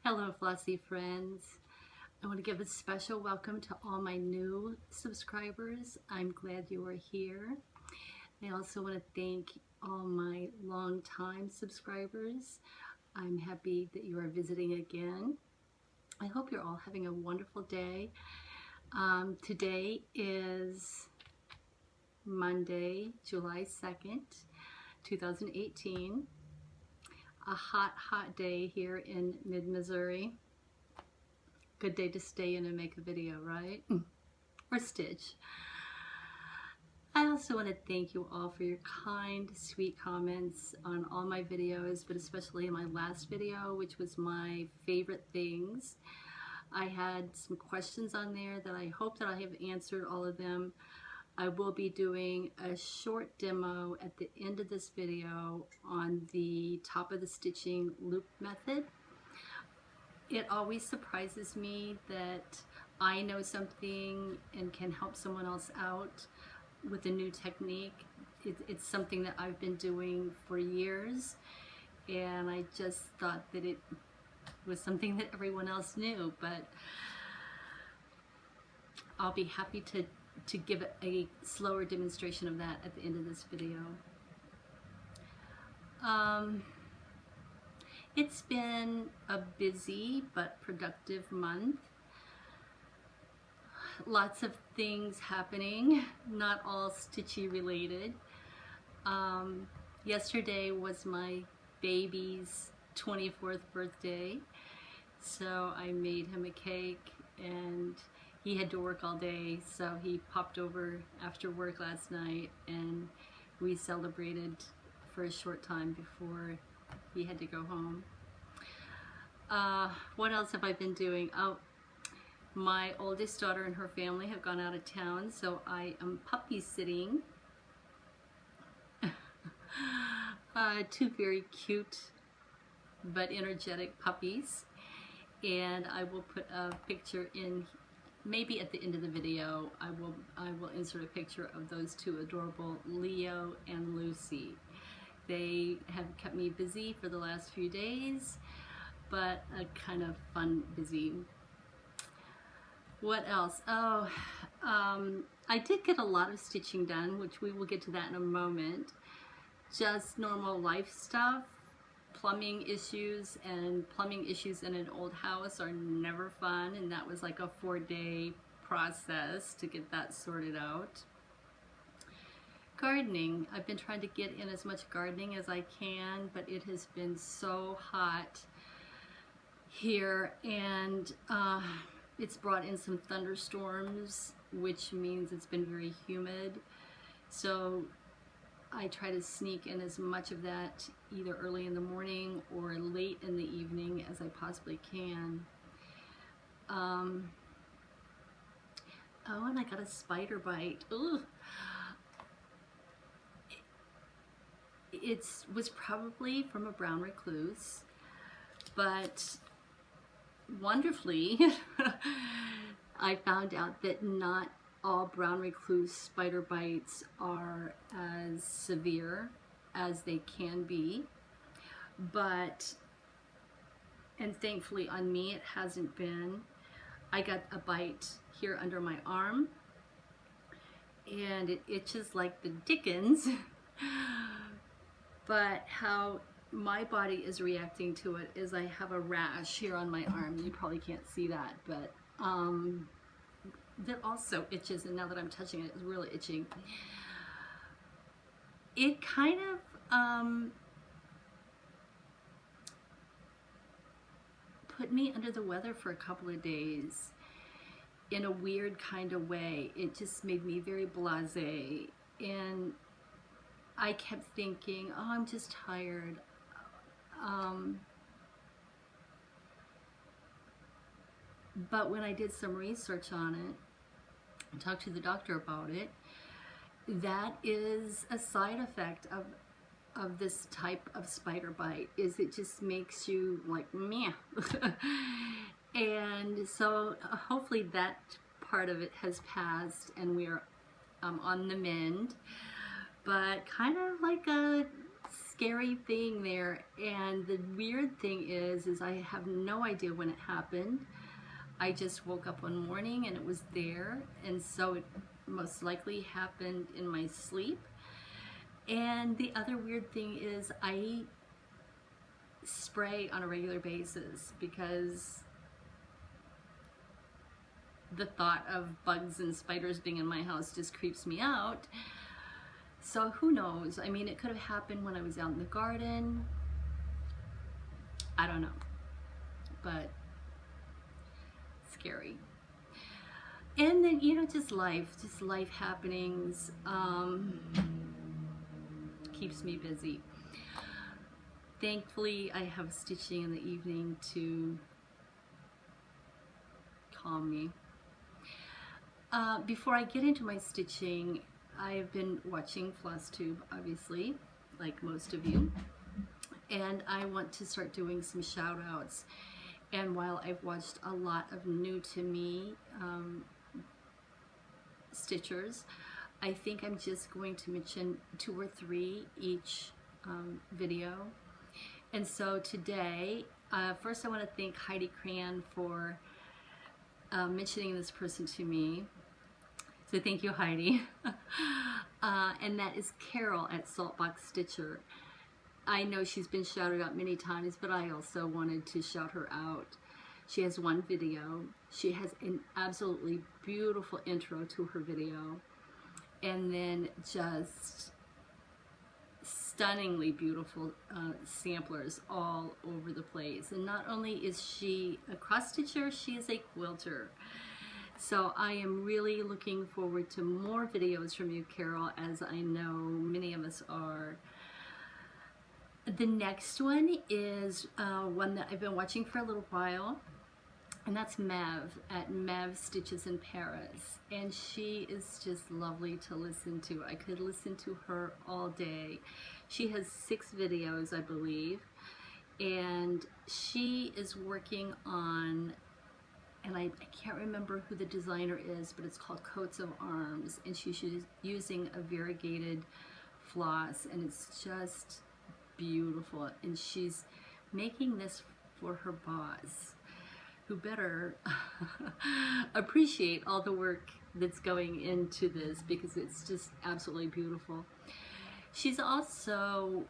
Hello Flossy friends. I want to give a special welcome to all my new subscribers. I'm glad you are here. I also want to thank all my long-time subscribers. I'm happy that you are visiting again. I hope you're all having a wonderful day. Today is Monday, July 2nd, 2018. A hot day here in mid-Missouri. Good day to stay in and make a video, right? Or stitch. I also want to thank you all for your kind, sweet comments on all my videos, but especially in my last video, which was my favorite things. I had some questions on there that I hope that I have answered all of them. I will be doing a short demo at the end of this video on the top of the stitching loop method. It always surprises me that I know something and can help someone else out with a new technique. It's something that I've been doing for years, and I just thought that it was something that everyone else knew, but I'll be happy to give a slower demonstration of that at the end of this video. It's been a busy but productive month. Lots of things happening, not all stitchy related. Yesterday was my baby's 24th birthday, so I made him a cake, and he had to work all day, so he popped over after work last night and we celebrated for a short time before he had to go home. What else have I been doing? Oh, my oldest daughter and her family have gone out of town, so I am puppy sitting. Two very cute but energetic puppies, and I will put a picture in. Maybe at the end of the video, I will insert a picture of those two adorable Leo and Lucy. They have kept me busy for the last few days, but a kind of fun busy. What else? Oh, I did get a lot of stitching done, which we will get to that in a moment. Just normal life stuff. Plumbing issues, and plumbing issues in an old house are never fun, and that was like a 4-day process to get that sorted out. Gardening. I've been trying to get in as much gardening as I can, but it has been so hot here, and it's brought in some thunderstorms, which means it's been very humid. So I try to sneak in as much of that either early in the morning or late in the evening as I possibly can. Oh, and I got a spider bite. Ugh. It was probably from a brown recluse, but wonderfully I found out that not all brown recluse spider bites are as severe as they can be, and thankfully on me it hasn't been. I got a bite here under my arm, and it itches like the dickens, but how my body is reacting to it is I have a rash here on my arm. You probably can't see that, but that also itches, and now that I'm touching it, it's really itching. It kind of put me under the weather for a couple of days in a weird kind of way. It just made me very blasé, and I kept thinking, oh, I'm just tired. But when I did some research on it and talked to the doctor about it, that is a side effect of this type of spider bite, is it just makes you like meh. And so hopefully that part of it has passed and we're on the mend, but kind of like a scary thing there. And the weird thing is I have no idea when it happened. I just woke up one morning and it was there, and so it most likely happened in my sleep. And the other weird thing is I spray on a regular basis because the thought of bugs and spiders being in my house just creeps me out. So who knows? I mean, it could have happened when I was out in the garden. I don't know, but scary. And then, you know, just life happenings keeps me busy. Thankfully, I have stitching in the evening to calm me. Before I get into my stitching, I've been watching FlossTube, obviously, like most of you, and I want to start doing some shout outs. And while I've watched a lot of new to me stitchers, I think I'm just going to mention 2 or 3 each video. And so today, first I want to thank Heidi Cran for mentioning this person to me. So thank you, Heidi. And that is Carol at Saltbox Stitcher. I know she's been shouted out many times, but I also wanted to shout her out. She has one video. She has an absolutely beautiful intro to her video, and then just stunningly beautiful samplers all over the place. And not only is she a cross stitcher, she is a quilter. So I am really looking forward to more videos from you, Carol, as I know many of us are. The next one is one that I've been watching for a little while, and that's Mev at Mev Stitches in Paris. And she is just lovely to listen to. I could listen to her all day. She has 6 videos, I believe, and she is working on, and I can't remember who the designer is, but it's called Coats of Arms, and she's using a variegated floss, and it's just beautiful. And she's making this for her boss, who better appreciate all the work that's going into this, because it's just absolutely beautiful. She's also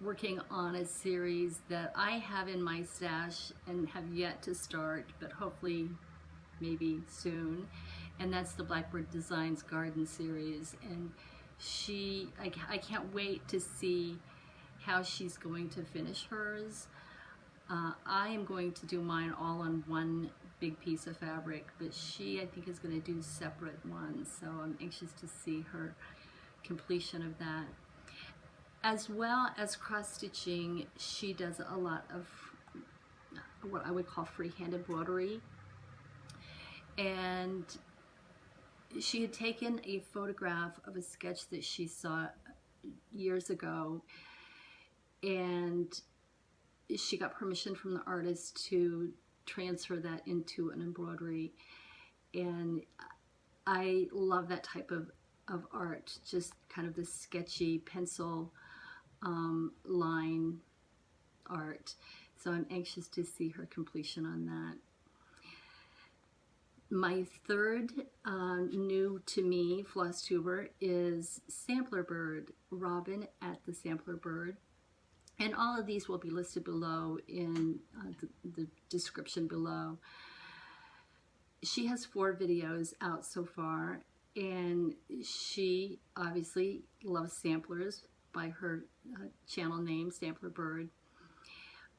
working on a series that I have in my stash and have yet to start, but hopefully maybe soon, and that's the Blackbird Designs Garden series. And I can't wait to see how she's going to finish hers. I am going to do mine all on one big piece of fabric, but she, I think, is going to do separate ones, so I'm anxious to see her completion of that. As well as cross stitching, she does a lot of what I would call freehand embroidery, and she had taken a photograph of a sketch that she saw years ago, and she got permission from the artist to transfer that into an embroidery. And I love that type of art, just kind of the sketchy pencil line art. So I'm anxious to see her completion on that. My third new to me FlossTuber is Samplerbird, Robin at the Samplerbird. And all of these will be listed below in the description below. She has 4 videos out so far, and she obviously loves samplers by her channel name, Samplerbird.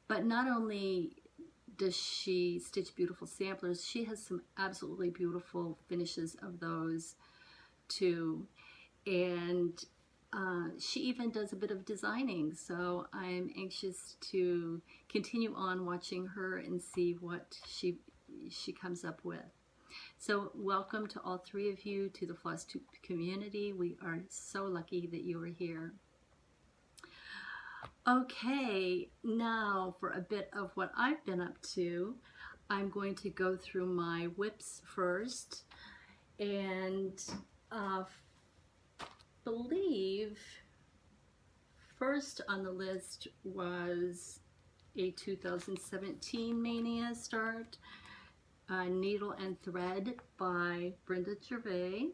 But not only does she stitch beautiful samplers, she has some absolutely beautiful finishes of those too. And she even does a bit of designing, so I'm anxious to continue on watching her and see what she comes up with. So welcome to all 3 of you to the FlossTube community. We are so lucky that you are here. Okay, now for a bit of what I've been up to. I'm going to go through my whips first, and believe first on the list was a 2017 Mania start, Needle and Thread by Brenda Gervais.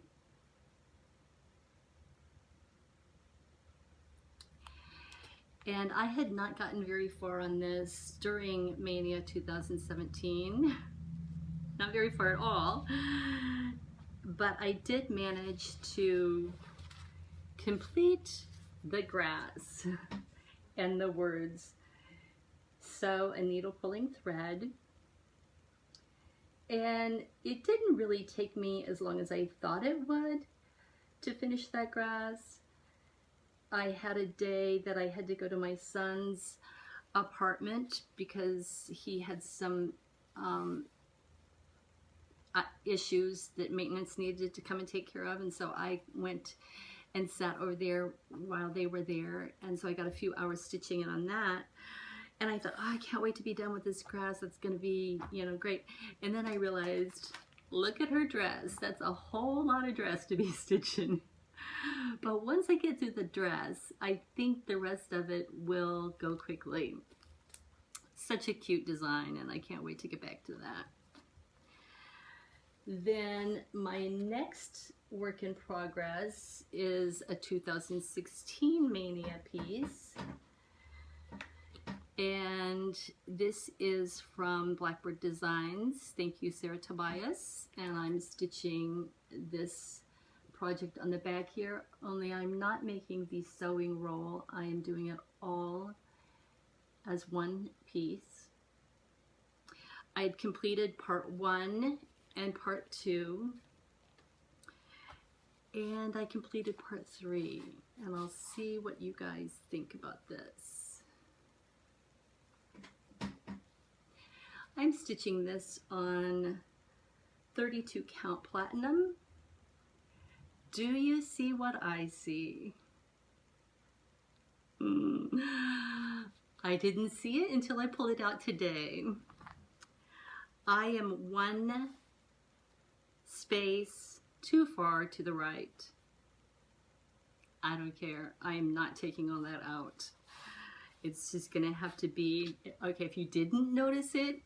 And I had not gotten very far on this during Mania 2017. Not very far at all. But I did manage to complete the grass and the words. Sew a needle pulling thread. And it didn't really take me as long as I thought it would to finish that grass. I had a day that I had to go to my son's apartment because he had some issues that maintenance needed to come and take care of, and so I went and sat over there while they were there, and so I got a few hours stitching in on that. And I thought, oh, I can't wait to be done with this grass. That's going to be, you know, great. And then I realized, look at her dress. That's a whole lot of dress to be stitching. But once I get through the dress, I think the rest of it will go quickly. Such a cute design, and I can't wait to get back to that. Then my next work in progress is a 2016 Mania piece. And this is from Blackbird Designs. Thank you, Sarah Tobias. And I'm stitching this project on the back here, only I'm not making the sewing roll. I am doing it all as one piece. I had completed part 1 and part 2, and I completed part 3, and I'll see what you guys think about this. I'm stitching this on 32 count platinum. Do you see what I see? I didn't see it until I pulled it out today. I am one space too far to the right. I don't care. I am not taking all that out. It's just gonna have to be, okay, if you didn't notice it,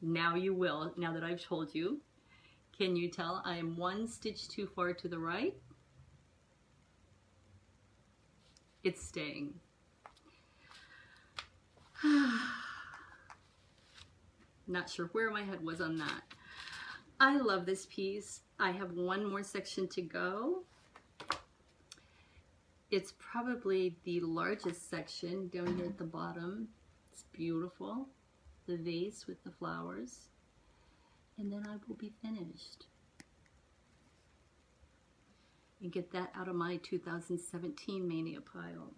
now you will, now that I've told you. Can you tell I am one stitch too far to the right? It's staying. Not sure where my head was on that. I love this piece. I have one more section to go. It's probably the largest section down here at the bottom. It's beautiful. The vase with the flowers. And then I will be finished. And get that out of my 2017 Mania pile.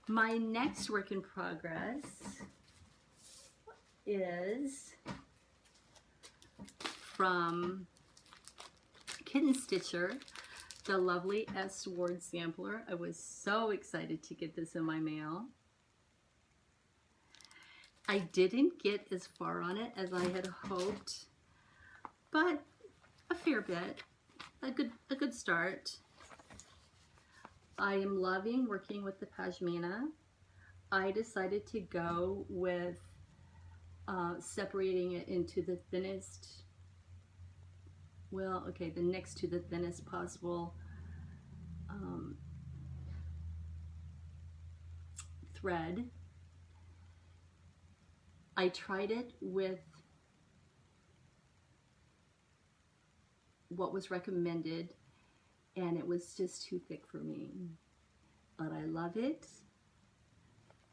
My next work in progress is from Kitten Stitcher, the lovely S. Ward sampler. I was so excited to get this in my mail. I didn't get as far on it as I had hoped, but a fair bit, a good start. I am loving working with the pashmina. I decided to go with separating it into the thinnest, well, okay, the next to the thinnest possible thread. I tried it with what was recommended, and it was just too thick for me. But I love it.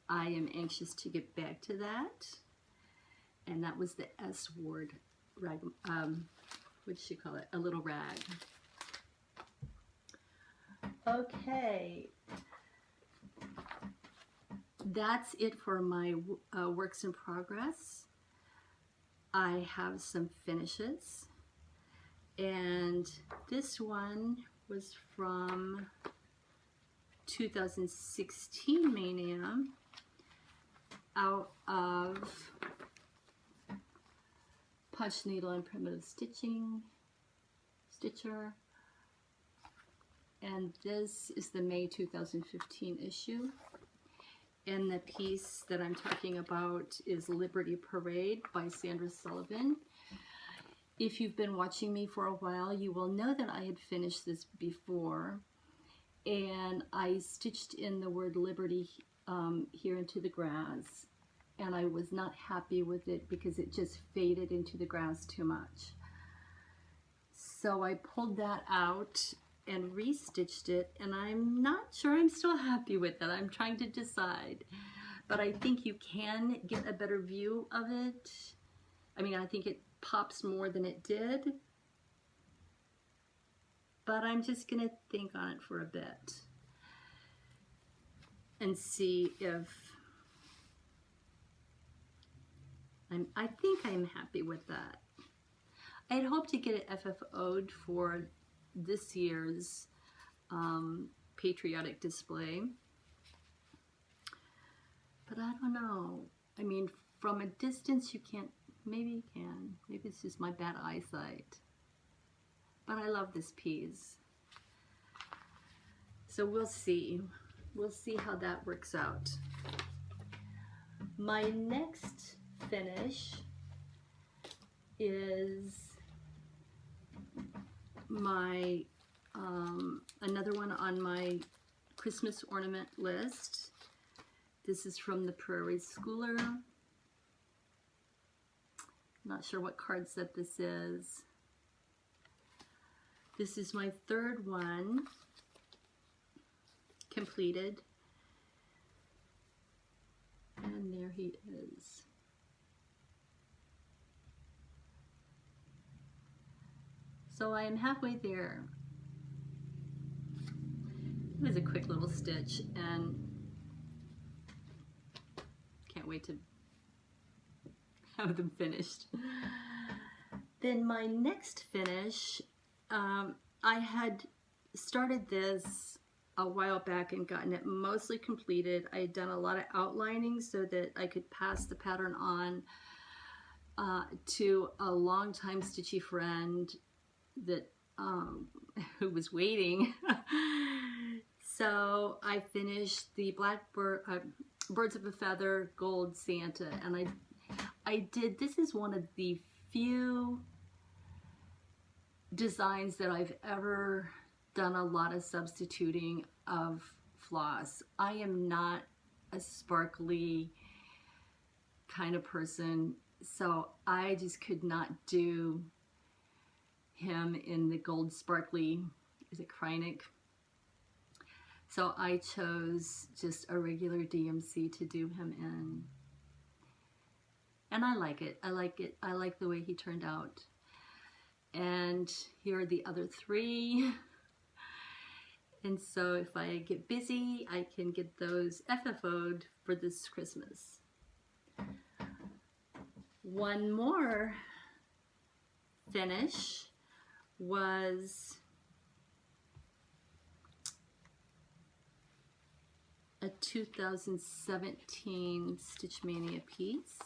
I am anxious to get back to that. And that was the S. Ward rag, what did she call it? A little rag. Okay. That's it for my works in progress. I have some finishes. And this one was from 2016 Mania, out of Punch Needle and Primitive Stitcher, and this is the May 2015 issue. And the piece that I'm talking about is Liberty Parade by Sandra Sullivan. If you've been watching me for a while, you will know that I had finished this before, and I stitched in the word Liberty here into the grass, and I was not happy with it because it just faded into the grass too much. So I pulled that out and restitched it, and I'm not sure I'm still happy with it. I'm trying to decide, but I think you can get a better view of it. I mean, I think it pops more than it did, but I'm just gonna think on it for a bit and see if I think I'm happy with that. I had hoped to get it FFO'd for this year's patriotic display, but I don't know. I mean, from a distance you can't, maybe you can, maybe it's just my bad eyesight, but I love this piece. So we'll see how that works out. My next finish is my another one on my Christmas ornament list. This is from the Prairie Schooler. Not sure what card set this is. This is my third one completed, and there he is. So I am halfway there. It was a quick little stitch, and can't wait to have them finished. Then my next finish, I had started this a while back and gotten it mostly completed. I had done a lot of outlining so that I could pass the pattern on to a longtime stitchy friend that who was waiting. So I finished the Blackbird Birds of a Feather Gold Santa, and I did, this is one of the few designs that I've ever done a lot of substituting of floss. I am not a sparkly kind of person, so I just could not do him in the gold sparkly, is it Krynic? So I chose just a regular DMC to do him in. And I like it. I like it. I like the way he turned out. And here are the other three. And so if I get busy, I can get those FFO'd for this Christmas. One more finish was a 2017 Stitch Mania piece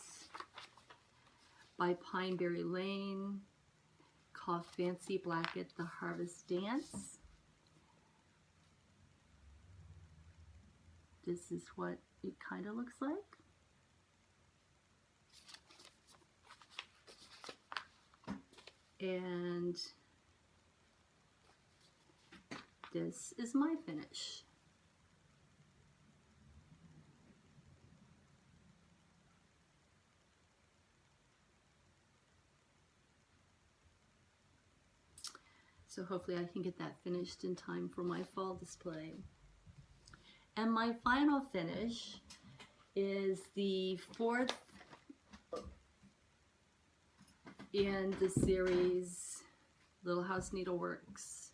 by Pineberry Lane called Fancy Blacket, The Harvest Dance. This is what it kind of looks like. And this is my finish. So hopefully I can get that finished in time for my fall display. And my final finish is the fourth in the series Little House Needleworks.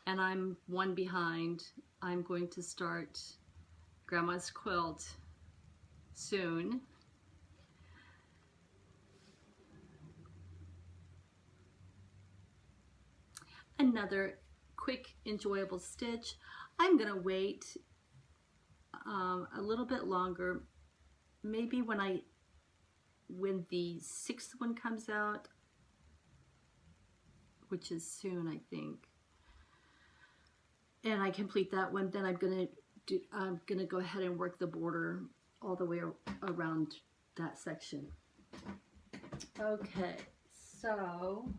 And I'm one behind. I'm going to start Grandma's Quilt soon. Another quick, enjoyable stitch. I'm gonna wait a little bit longer. Maybe when the sixth one comes out, which is soon, I think. and I complete that one, then I'm gonna go ahead and work the border all the way around that section. Okay, so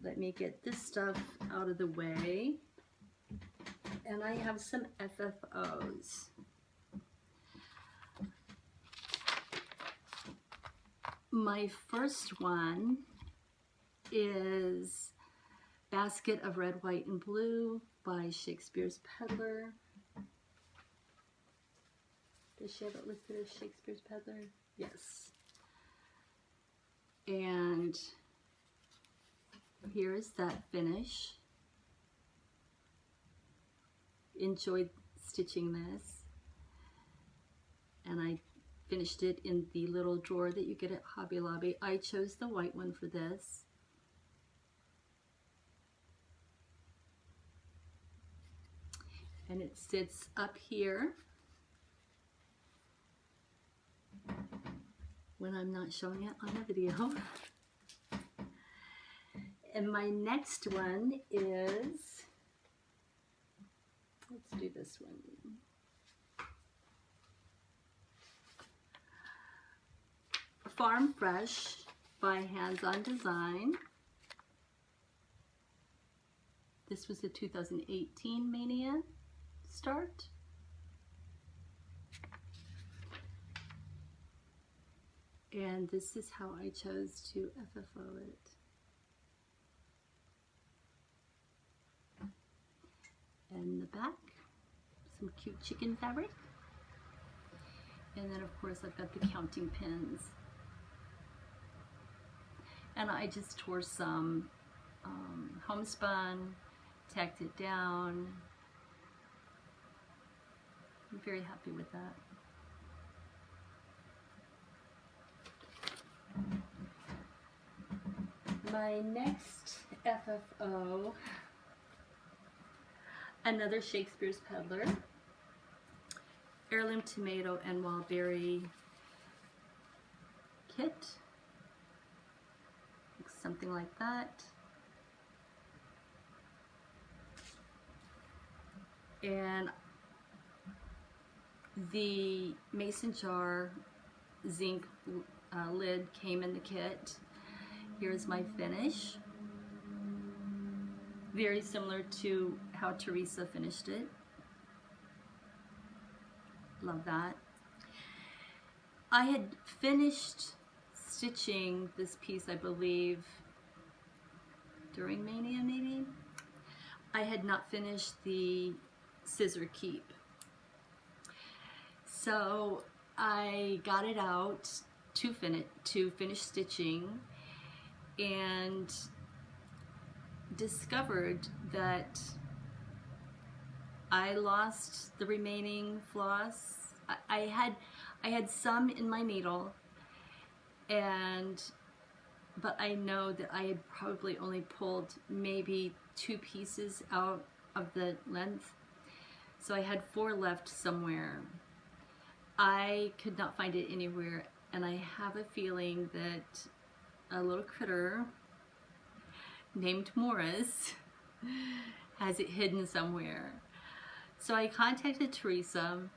let me get this stuff out of the way. And I have some FFOs. My first one is Basket of Red, White, and Blue by Shakespeare's Peddler. Does she have it listed as Shakespeare's Peddler? Yes. And here's that finish. Enjoyed stitching this. And I finished it in the little drawer that you get at Hobby Lobby. I chose the white one for this. And it sits up here when I'm not showing it on a video. And my next one is, let's do this one. Farm Fresh by Hands On Design. This was the 2018 Mania start. And this is how I chose to FFO it. And the back, some cute chicken fabric. And then of course I've got the counting pins. And I just tore some homespun, tacked it down. I'm very happy with that. My next FFO, another Shakespeare's Peddler, Heirloom Tomato and Wildberry kit. Looks something like that. And the mason jar zinc lid came in the kit. Here's my finish. Very similar to how Teresa finished it. Love that. I had finished stitching this piece, I believe, during Mania maybe. I had not finished the scissor keep. So I got it out to finish stitching and discovered that I lost the remaining floss. I had some in my needle, but I know that I had probably only pulled maybe 2 pieces out of the length, so I had 4 left somewhere. I could not find it anywhere, and I have a feeling that a little critter named Morris has it hidden somewhere. So I contacted Teresa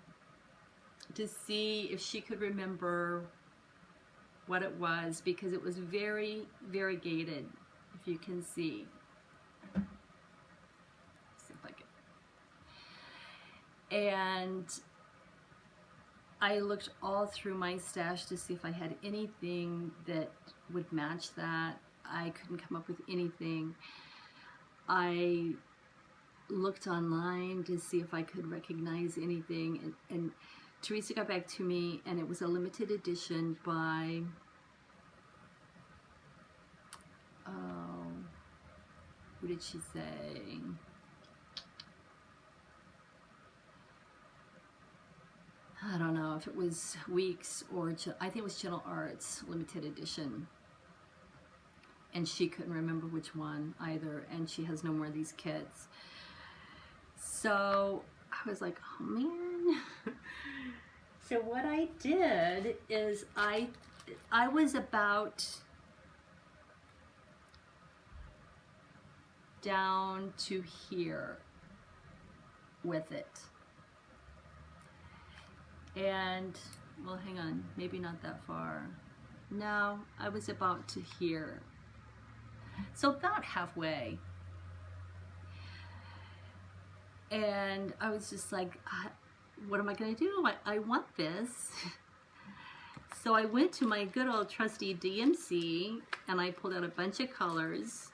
to see if she could remember what it was, because it was very variegated, if you can see. And I looked all through my stash to see if I had anything that would match that. I couldn't come up with anything. I looked online to see if I could recognize anything, and Teresa got back to me, and it was a limited edition by who did she say? I don't know if it was Weeks or I think it was Gentle Arts limited edition, and she couldn't remember which one either, and she has no more of these kits. So I was like, oh man. So what I did is I was about down to here with it. And, well, hang on, maybe not that far. No, I was about to here. So about halfway. And I was just like, what am I gonna do? I want this. So I went to my good old trusty DMC and I pulled out a bunch of colors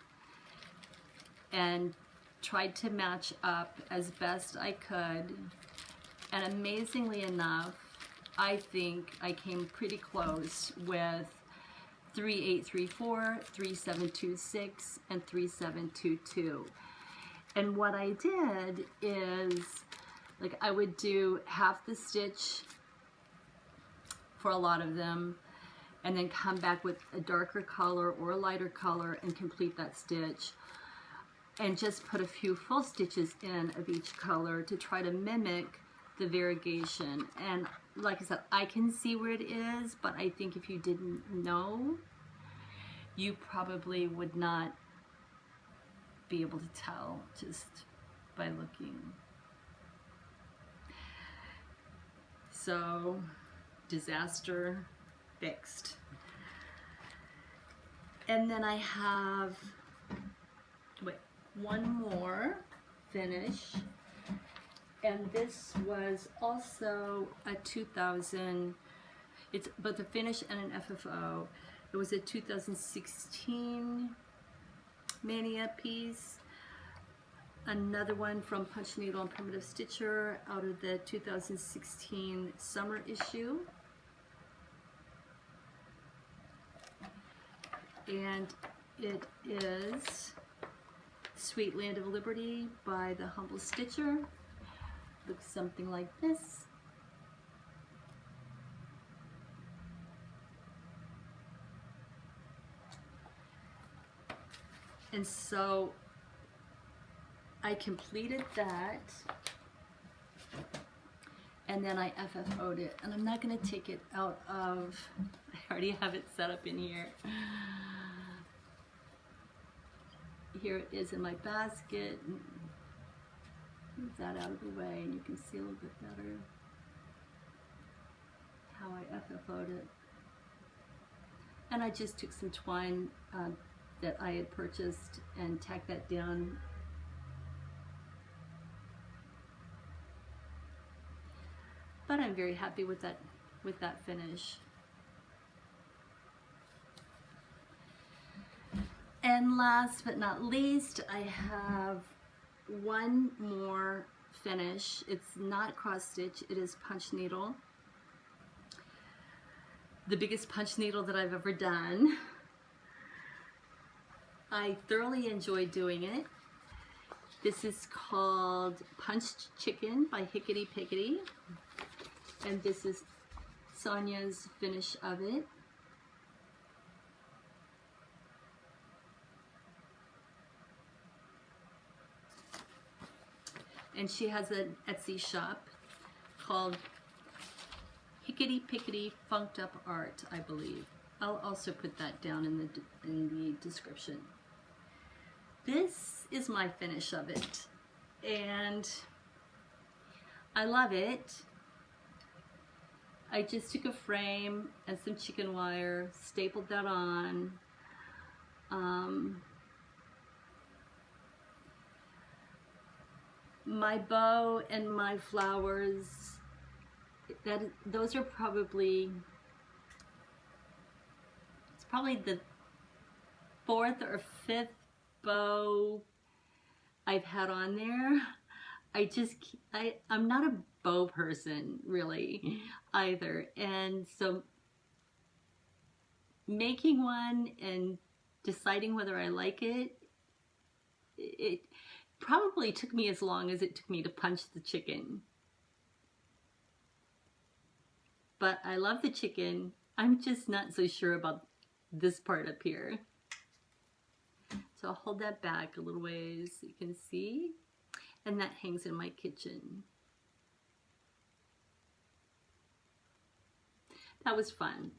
and tried to match up as best I could. And amazingly enough, I think I came pretty close with 3834, 3726, and 3722. And what I did is, like, I would do half the stitch for a lot of them, and then come back with a darker color or a lighter color and complete that stitch, and just put a few full stitches in of each color to try to mimic the variegation. And like I said, I can see where it is, but I think if you didn't know, you probably would not be able to tell just by looking. So, disaster fixed. And then I have, wait, one more finish. And this was also a 2000, it's both a finish and an FFO. It was a 2016 Mania piece. Another one from Punch Needle and Primitive Stitcher out of the 2016 summer issue. And it is Sweet Land of Liberty by the Humble Stitcher. Looks something like this. And so I completed that, and then I FFO'd it, and I'm not going to take it out of, I already have it set up in here. Here it is in my basket. Move that out of the way, and you can see a little bit better how I FFO'd it. And I just took some twine that I had purchased and tacked that down. But I'm very happy with that finish. And last but not least, I have one more finish. It's not cross stitch, it is punch needle. The biggest punch needle that I've ever done. I thoroughly enjoy doing it. This is called Punched Chicken by Hicketypickety. And this is Sonia's finish of it. And she has an Etsy shop called Hicketypickety Funked Up Art, I believe. I'll also put that down in the description. This is my finish of it, and I love it. I just took a frame and some chicken wire, stapled that on. My bow and my flowers, those are probably, it's probably the 4th or 5th bow I've had on there. I'm not a bow person really either, and so making one and deciding whether I like it, it probably took me as long as it took me to punch the chicken. But I love the chicken. I'm just not so sure about this part up here. So I'll hold that back a little ways so you can see. And that hangs in my kitchen. That was fun.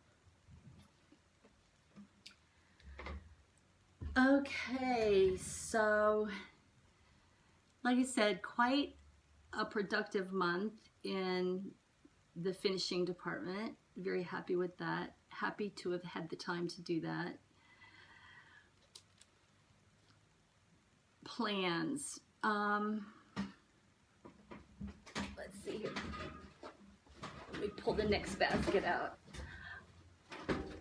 Okay, so like I said, quite a productive month in the finishing department. Very happy with that. Happy to have had the time to do that. Plans. Let's see here. Let me pull the next basket out.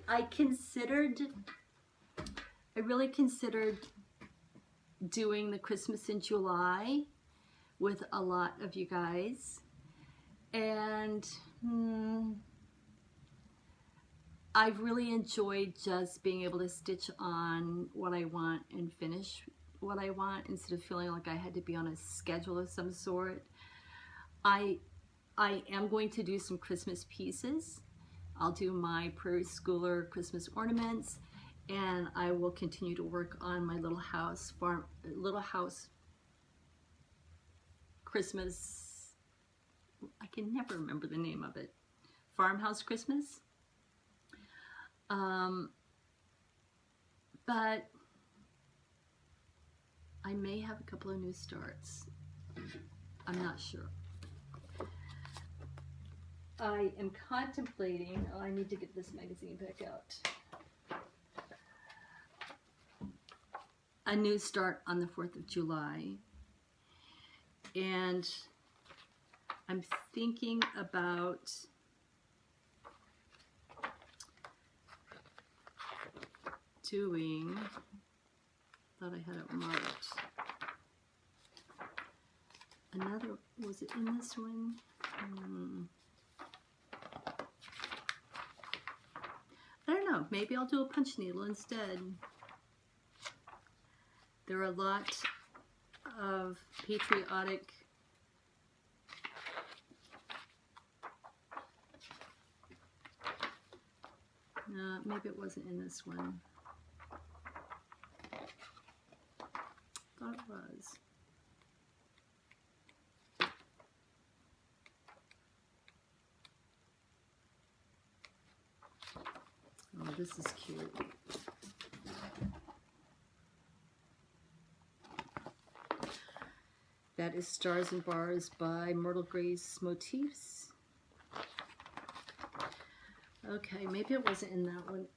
I really considered doing the Christmas in July with a lot of you guys, and I've really enjoyed just being able to stitch on what I want and finish what I want instead of feeling like I had to be on a schedule of some sort. I am going to do some Christmas pieces. I'll do my prairie schooler Christmas ornaments, and I will continue to work on my little house Christmas. I can never remember the name of it. Farmhouse Christmas. But I may have a couple of new starts. I'm not sure. I am contemplating, oh, I need to get this magazine back out. A new start on the 4th of July. And I'm thinking about doing, thought I had it marked. Another, was it in this one? I don't know, maybe I'll do a punch needle instead. There are a lot of patriotic maybe it wasn't in this one. Thought it was. Oh, this is cute. That is Stars and Bars by Myrtle Grace Motifs. Okay, maybe it wasn't in that one.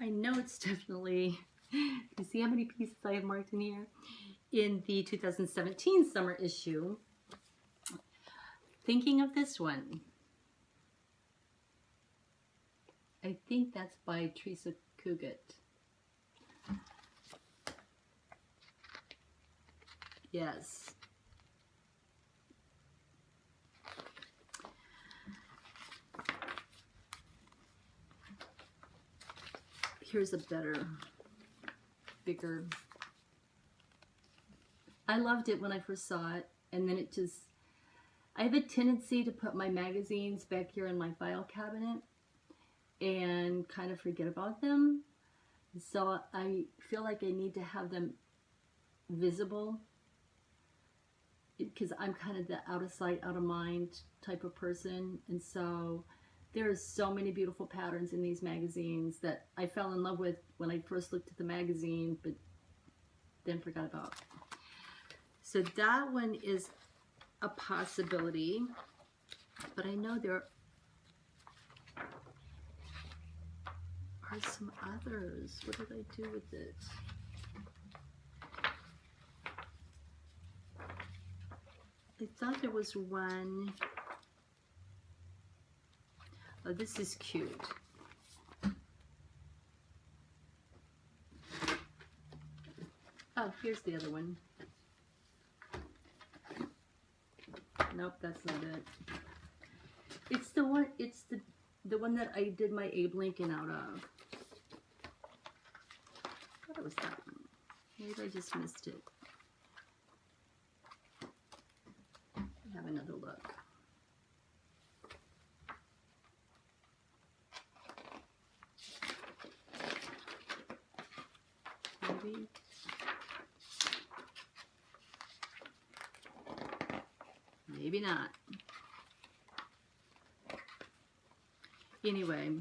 I know it's definitely, you see how many pieces I have marked in here? In the 2017 summer issue. Thinking of this one. I think that's by Teresa Cugat. Yes. Here's a better, bigger. I loved it when I first saw it, and then it just, I have a tendency to put my magazines back here in my file cabinet and kind of forget about them. So I feel like I need to have them visible, because I'm kind of the out of sight, out of mind type of person. And so there's so many beautiful patterns in these magazines that I fell in love with when I first looked at the magazine, but then forgot about. So that one is a possibility, but I know there are some others. What did I do with it? I thought there was one. Oh, this is cute. Oh, here's the other one. Nope, that's not it. It's the one, it's the one that I did my Abe Lincoln out of. I thought it was that one. Maybe I just missed it. Have another look. Maybe. Maybe not. Anyway.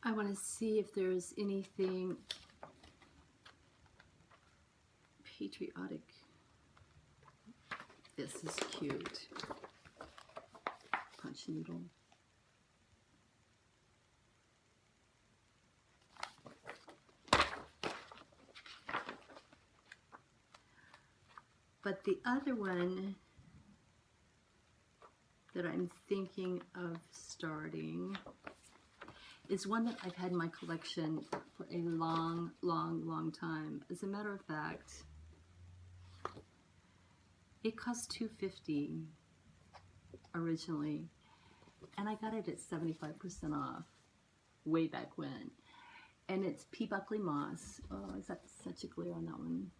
I want to see if there's anything patriotic. This is cute. Punch needle. But the other one that I'm thinking of starting is one that I've had in my collection for a long, long, long time. As a matter of fact, it cost $2.50 originally, and I got it at 75% off way back when. And it's P. Buckley Moss. Oh, is that such a glare on that one?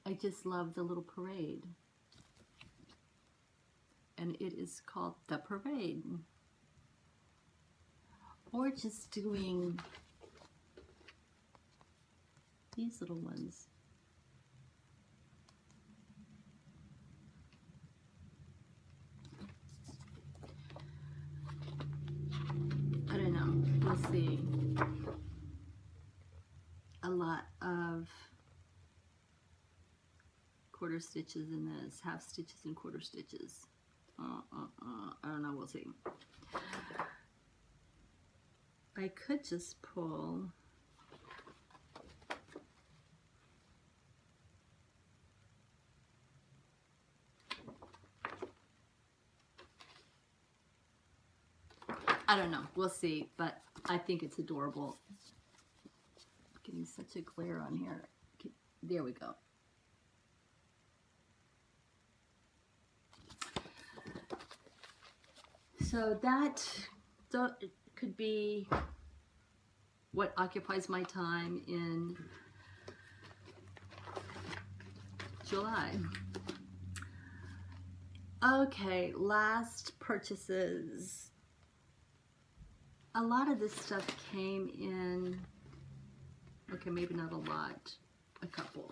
I just love the little parade. And it is called The Parade. Or just doing these little ones. I don't know. We'll see. A lot of quarter stitches in this, half stitches and quarter stitches. I don't know, we'll see. I could just pull I don't know, we'll see, but I think it's adorable. Getting such a glare on here. Okay, there we go. So that could be what occupies my time in July. Okay, last purchases. A lot of this stuff came in, okay, maybe not a lot, a couple.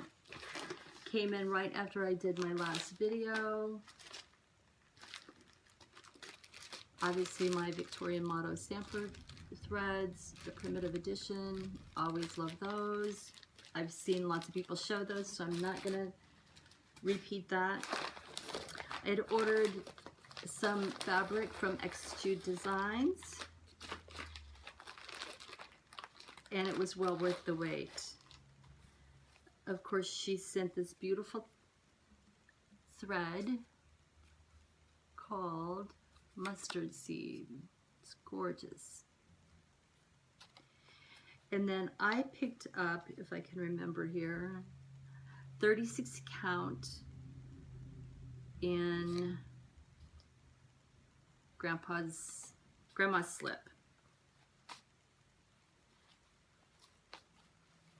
Came in right after I did my last video. Obviously my Victorian Motto sampler threads, the primitive edition, always love those. I've seen lots of people show those, so I'm not gonna repeat that. I had ordered some fabric from XQ Designs, and it was well worth the wait. Of course, she sent this beautiful thread called Mustard Seed. It's gorgeous. And then I picked up, if I can remember here, 36 count in Grandma's slip.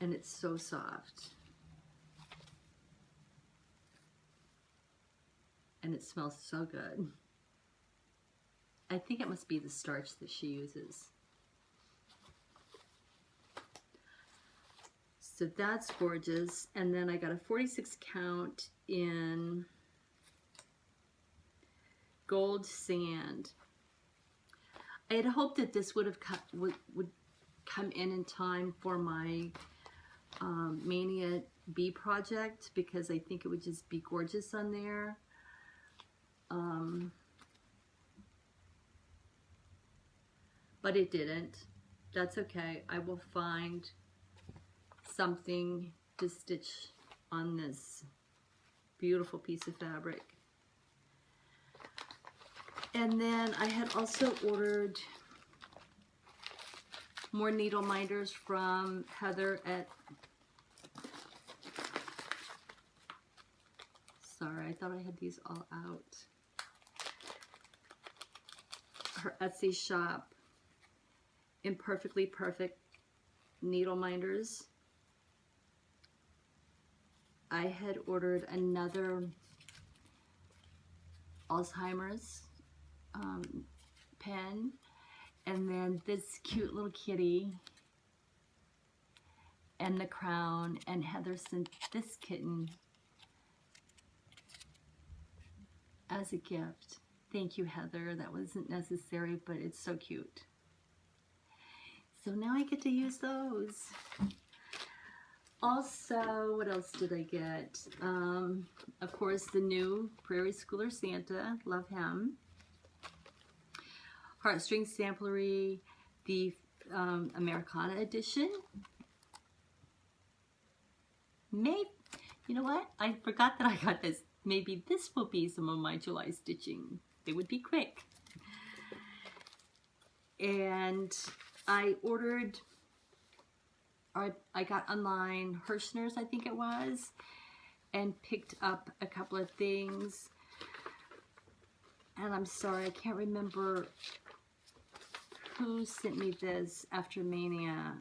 And it's so soft. And it smells so good. I think it must be the starch that she uses. So that's gorgeous. And then I got a 46 count in Gold Sand. I had hoped that this would come in time for my Mania Bee project, because I think it would just be gorgeous on there. But it didn't. That's okay. I will find something to stitch on this beautiful piece of fabric. And then I had also ordered more needle minders from Heather at, sorry, I thought I had these all out. Her Etsy shop, Imperfectly Perfect needle minders. I had ordered another Alzheimer's pen, and then this cute little kitty and the crown, and Heather sent this kitten. as a gift. Thank you, Heather. That wasn't necessary, but it's so cute. So now I get to use those. Also, what else did I get? Of course, the new Prairie Schooler Santa. Love him. Heartstring Samplery, the Americana edition. Maybe, you know what? I forgot that I got this. Maybe this will be some of my July stitching. It would be quick. And I ordered, or I got online, Hirschner's, I think it was, and picked up a couple of things. And I'm sorry, I can't remember who sent me this after Mania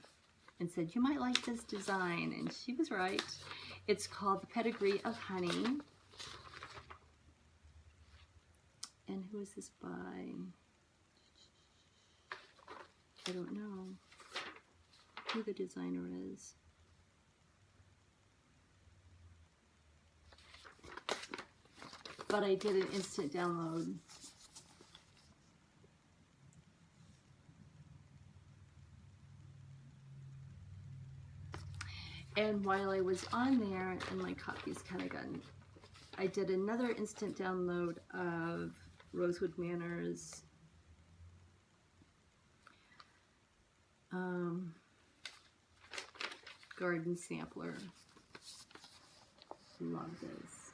and said, you might like this design. And she was right. It's called The Pedigree of Honey. And who is this by? I don't know who the designer is. But I did an instant download. And while I was on there, and my copy's kind of gotten, I did another instant download of Rosewood Manor's Garden Sampler. Love this.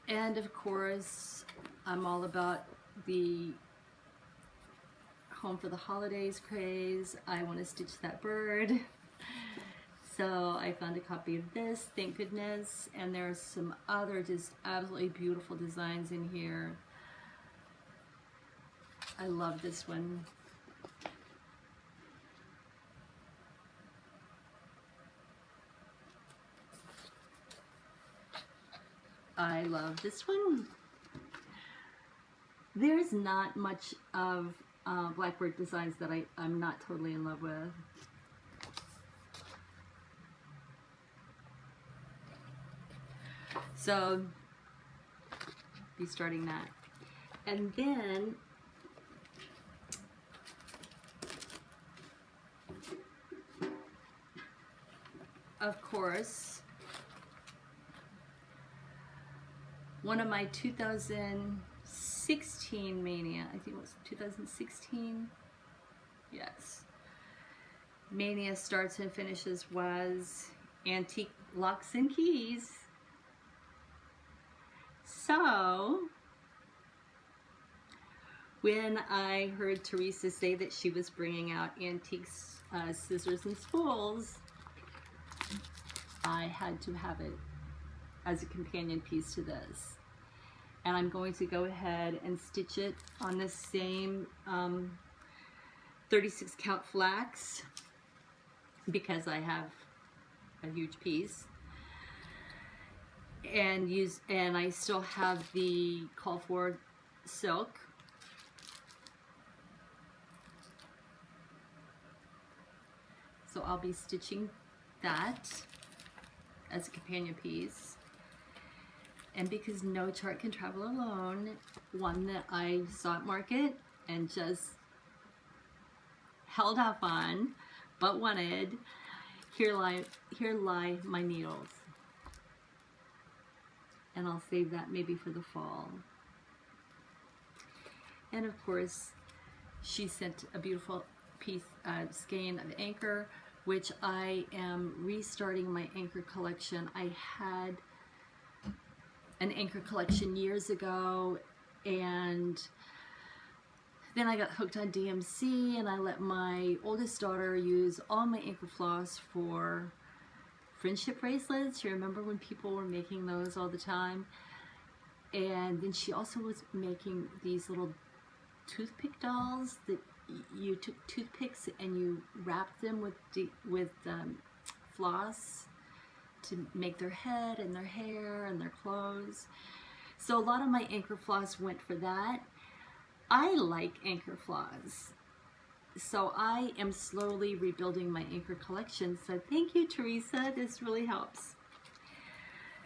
And of course, I'm all about the home for the holidays craze. I want to stitch that bird. So I found a copy of this, thank goodness. And there are some other just absolutely beautiful designs in here. I love this one. I love this one. There's not much of Blackbird designs that I'm not totally in love with. So, be starting that. And then, of course, one of my 2016 Mania, I think it was 2016, yes, Mania starts and finishes was Antique Locks and Keys. So, when I heard Teresa say that she was bringing out antique scissors and spools, I had to have it as a companion piece to this. And I'm going to go ahead and stitch it on the same 36 count flax because I have a huge piece. And I still have the call for silk. So I'll be stitching that as a companion piece. And because no chart can travel alone, one that I saw at market and just held off on, but wanted, here lie my needles. And I'll save that maybe for the fall. And of course, she sent a beautiful piece, skein of anchor, which I am restarting my anchor collection. I had an anchor collection years ago, and then I got hooked on DMC, and I let my oldest daughter use all my anchor floss for friendship bracelets. You remember when people were making those all the time? And then she also was making these little toothpick dolls that you took toothpicks and you wrapped them with floss to make their head and their hair and their clothes. So a lot of my anchor floss went for that. I like anchor floss. So I am slowly rebuilding my anchor collection. So thank you, Teresa. This really helps.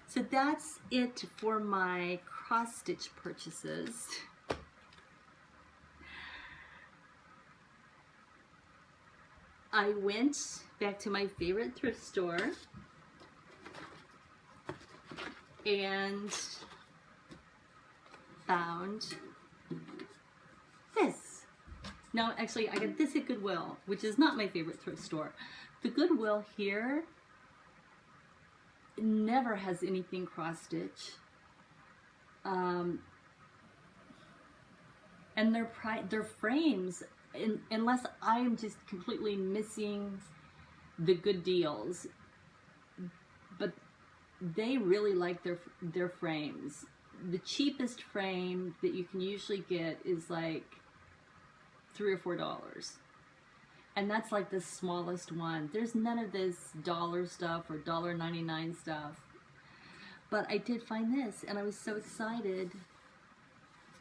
So that's it for my cross stitch purchases. I went back to my favorite thrift store and found this. No, actually, I got this at Goodwill, which is not my favorite thrift store. The Goodwill here never has anything cross-stitch. And their frames, unless I'm just completely missing the good deals, but they really like their frames. The cheapest frame that you can usually get is like $3 or $4, and that's like the smallest one. There's none of this dollar stuff or $1.99 stuff. But I did find this, and I was so excited.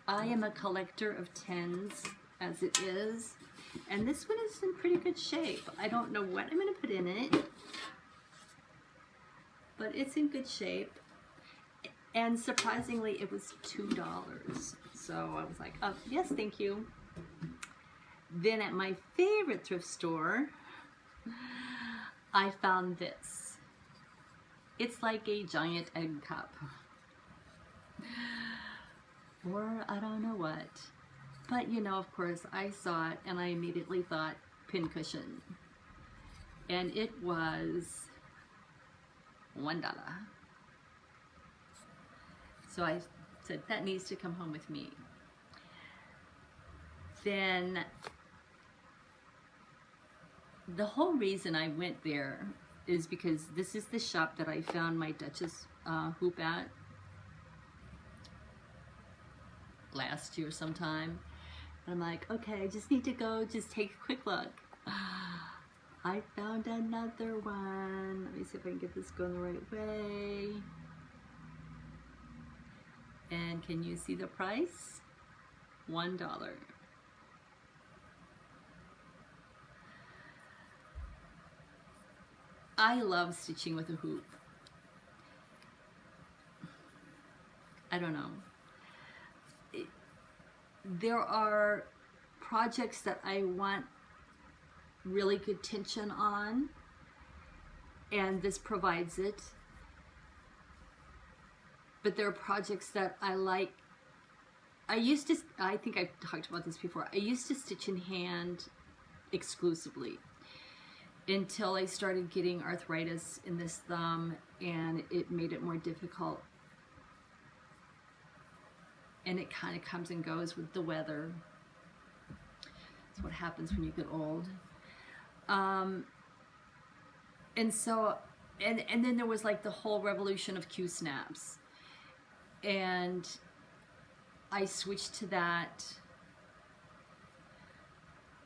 I am a collector of 10s as it is, and this one is in pretty good shape. I don't know what I'm going to put in it, but it's in good shape. And surprisingly, it was $2. So I was like, oh, yes, thank you. Then at my favorite thrift store, I found this. It's like a giant egg cup. Or I don't know what. But you know, of course, I saw it and I immediately thought pincushion. And it was $1. So I said, that needs to come home with me. Then the whole reason I went there is because this is the shop that I found my Duchess hoop at last year sometime. And I'm like, okay, I just need to go just take a quick look. I found another one. Let me see if I can get this going the right way. And can you see the price? $1. I love stitching with a hoop. I don't know. There are projects that I want really good tension on, and this provides it. But there are projects that I like. I think I've talked about this before. I used to stitch in hand exclusively until I started getting arthritis in this thumb, and it made it more difficult. And it kind of comes and goes with the weather. That's what happens when you get old. And so, and then there was like the whole revolution of Q-snaps. And I switched to that,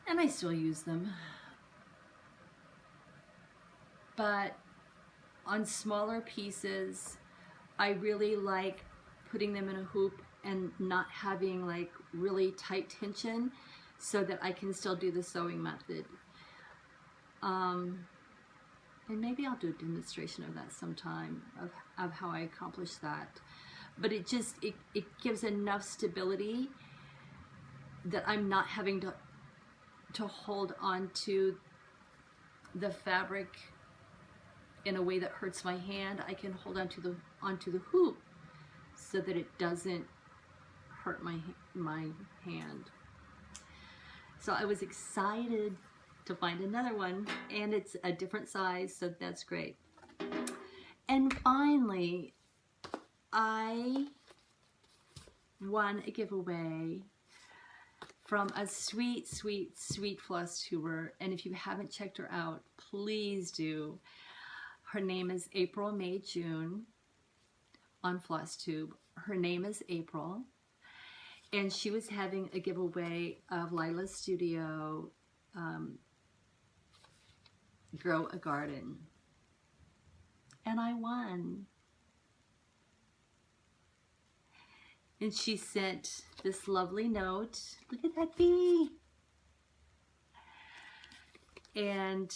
and I still use them. But on smaller pieces, I really like putting them in a hoop and not having like really tight tension so that I can still do the sewing method. And maybe I'll do a demonstration of that sometime, of how I accomplish that. But it gives enough stability that I'm not having to hold on to the fabric in a way that hurts my hand. I can hold onto the hoop so that it doesn't hurt my hand. So I was excited to find another one, and it's a different size, so that's great. And finally, I won a giveaway from a sweet, sweet, sweet FlossTuber, and if you haven't checked her out, please do. Her name is April May June on FlossTube. Her name is April, and she was having a giveaway of Lila's Studio Grow a Garden, and I won. And she sent this lovely note. Look at that bee. And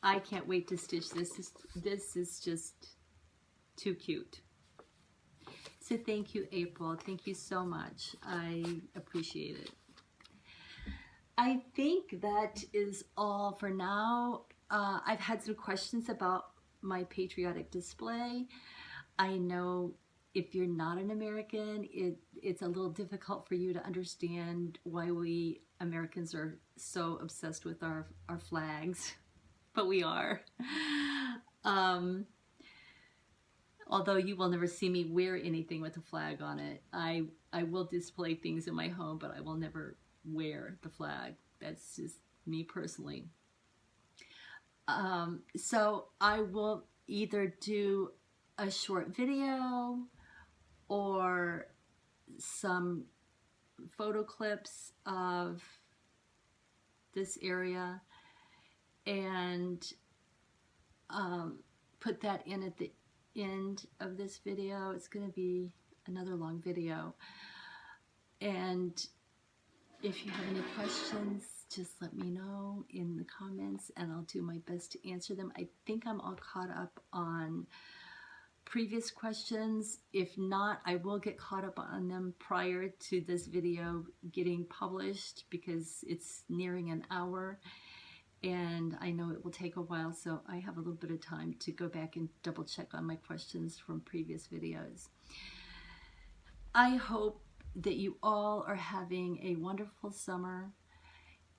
I can't wait to stitch this. This is just too cute. So thank you, April. Thank you so much. I appreciate it. I think that is all for now. I've had some questions about my patriotic display. I know if you're not an American, it's a little difficult for you to understand why we Americans are so obsessed with our flags, but we are. Although you will never see me wear anything with a flag on it. I will display things in my home, but I will never wear the flag. That's just me personally. So I will either do a short video or some photo clips of this area and put that in at the end of this video. It's going to be another long video, and if you have any questions, just let me know in the comments and I'll do my best to answer them. I think I'm all caught up on previous questions. If not, I will get caught up on them prior to this video getting published because it's nearing an hour and I know it will take a while, so I have a little bit of time to go back and double check on my questions from previous videos. I hope that you all are having a wonderful summer,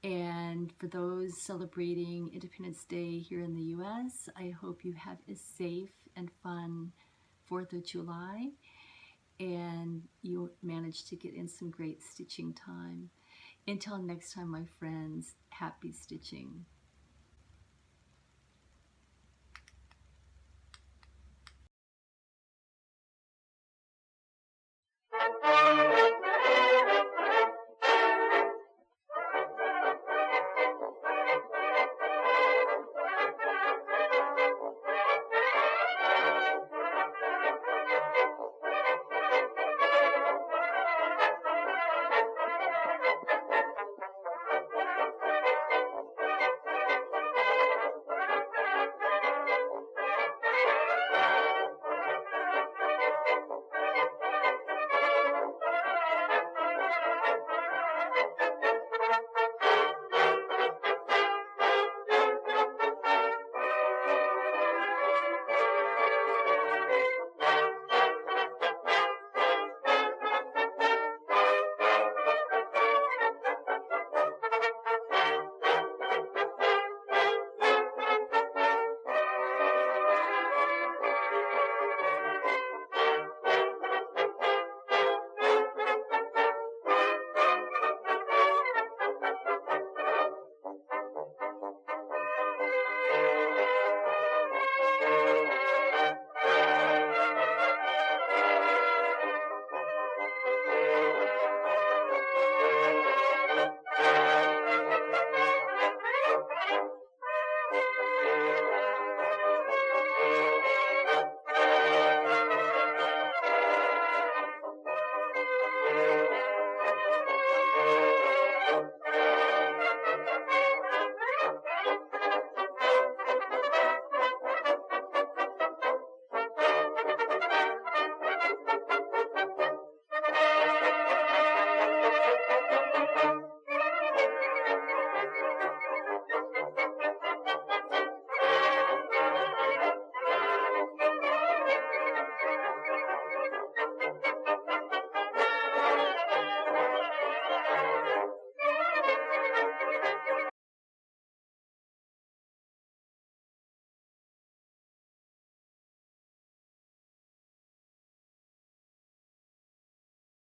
and for those celebrating Independence Day here in the US, I hope you have a safe and fun 4th of July and you manage to get in some great stitching time. Until next time, my friends, happy stitching.